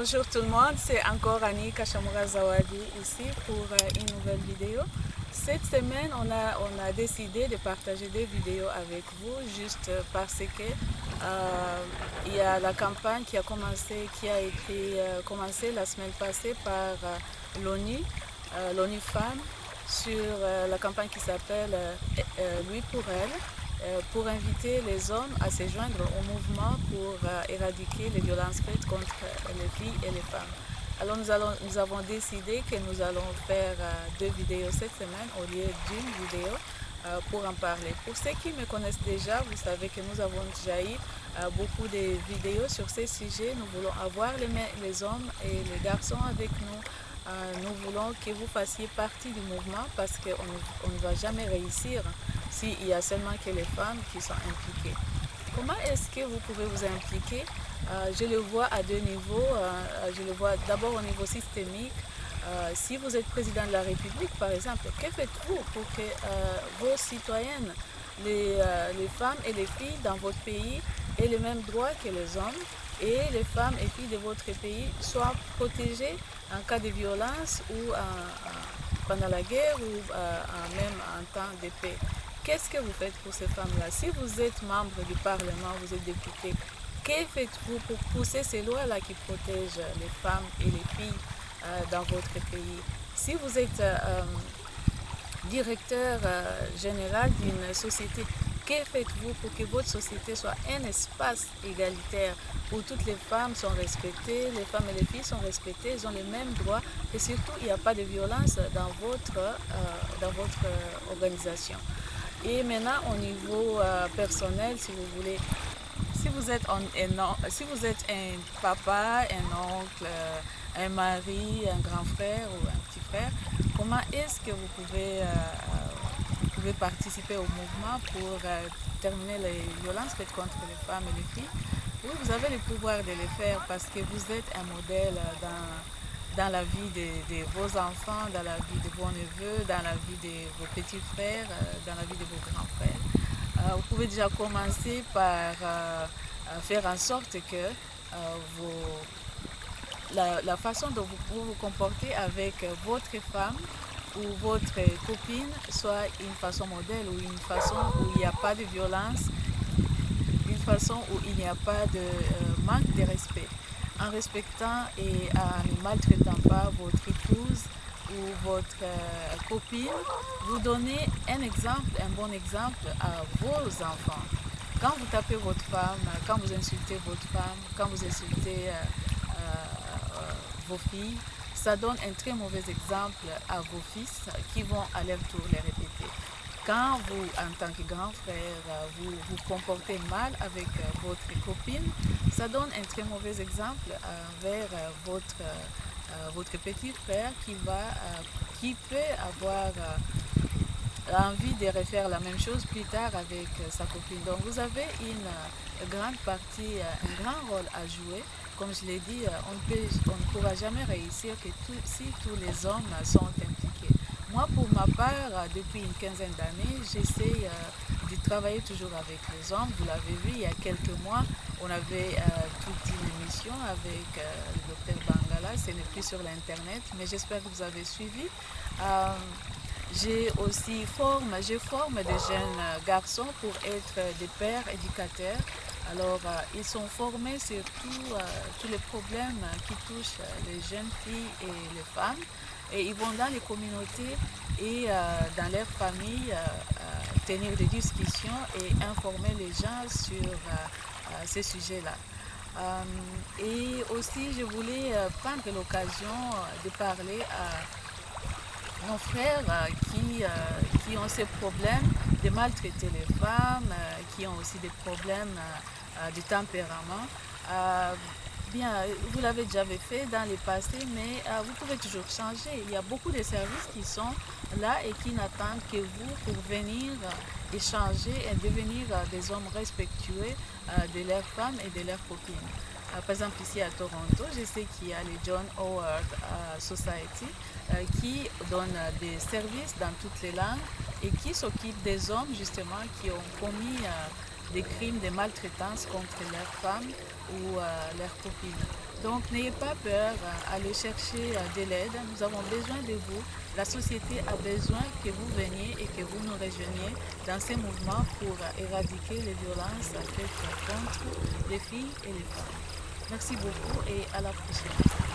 Bonjour tout le monde, c'est encore Annie Kachamura Zawadi ici pour une nouvelle vidéo. Cette semaine, on a décidé de partager des vidéos avec vous juste parce que il y a la campagne qui a été commencée la semaine passée par l'ONU Femmes sur la campagne qui s'appelle Lui pour elle. Pour inviter les hommes à se joindre au mouvement pour éradiquer les violences faites contre les filles et les femmes. Alors nous avons décidé que nous allons faire deux vidéos cette semaine au lieu d'une vidéo pour en parler. Pour ceux qui me connaissent déjà, vous savez que nous avons déjà eu beaucoup de vidéos sur ces sujets. Nous voulons avoir les hommes et les garçons avec nous. Nous voulons que vous fassiez partie du mouvement parce qu'on ne va jamais réussir s'il y a seulement que les femmes qui sont impliquées. Comment est-ce que vous pouvez vous impliquer? Je le vois à deux niveaux. Je le vois d'abord au niveau systémique. Si vous êtes président de la République, par exemple, que faites-vous pour que vos citoyennes, les femmes et les filles dans votre pays aient les mêmes droits que les hommes et les femmes et filles de votre pays soient protégées en cas de violence ou pendant la guerre ou même en temps de paix? Qu'est-ce que vous faites pour ces femmes-là? Si vous êtes membre du Parlement, vous êtes député, que faites-vous pour pousser ces lois-là qui protègent les femmes et les filles dans votre pays? Si vous êtes directeur général d'une société, que faites-vous pour que votre société soit un espace égalitaire où toutes les femmes sont respectées, les femmes et les filles sont respectées, elles ont les mêmes droits et surtout il n'y a pas de violence dans votre organisation? Et maintenant au niveau personnel, si vous voulez, si vous êtes un papa, un oncle, un mari, un grand frère ou un petit frère, comment est-ce que vous pouvez participer au mouvement pour terminer les violences faites contre les femmes et les filles? Oui, vous avez le pouvoir de le faire parce que vous êtes un modèle dans la vie de vos enfants, dans la vie de vos neveux, dans la vie de vos petits frères, dans la vie de vos grands frères. Vous pouvez déjà commencer par faire en sorte que la façon dont vous vous comportez avec votre femme ou votre copine soit une façon modèle ou une façon où il n'y a pas de violence, une façon où il n'y a pas de manque de respect. En respectant et en ne maltraitant pas votre épouse ou votre copine, vous donnez un exemple, un bon exemple à vos enfants. Quand vous tapez votre femme, quand vous insultez votre femme, quand vous insultez vos filles, ça donne un très mauvais exemple à vos fils qui vont à leur tour les répéter. Quand vous, en tant que grand frère, vous vous comportez mal avec votre copine, ça donne un très mauvais exemple vers votre petit frère qui peut avoir envie de refaire la même chose plus tard avec sa copine. Donc vous avez une grande partie, un grand rôle à jouer. Comme je l'ai dit, on ne pourra jamais réussir si tous les hommes sont impliqués. Moi, pour ma part, depuis une quinzaine d'années, j'essaie de travailler toujours avec les hommes. Vous l'avez vu, il y a quelques mois, on avait toute une émission avec le docteur Bangala. Ce n'est plus sur l'internet, mais j'espère que vous avez suivi. Je forme des jeunes garçons pour être des pères éducateurs. Alors, ils sont formés sur tous les problèmes qui touchent les jeunes filles et les femmes. Et ils vont dans les communautés et dans leurs familles tenir des discussions et informer les gens sur ces sujets-là. Et aussi, je voulais prendre l'occasion de parler à nos frères qui ont ces problèmes de maltraiter les femmes, qui ont aussi des problèmes de tempérament. Bien, vous l'avez déjà fait dans le passé, mais vous pouvez toujours changer. Il y a beaucoup de services qui sont là et qui n'attendent que vous pour venir échanger et devenir des hommes respectueux de leurs femmes et de leurs copines. Par exemple, ici à Toronto, je sais qu'il y a le John Howard Society qui donne des services dans toutes les langues et qui s'occupe des hommes justement qui ont commis des crimes de maltraitance contre leurs femmes ou leurs copines. Donc n'ayez pas peur, allez chercher de l'aide, nous avons besoin de vous. La société a besoin que vous veniez et que vous nous rejoigniez dans ces mouvements pour éradiquer les violences faites contre les filles et les femmes. Merci beaucoup et à la prochaine.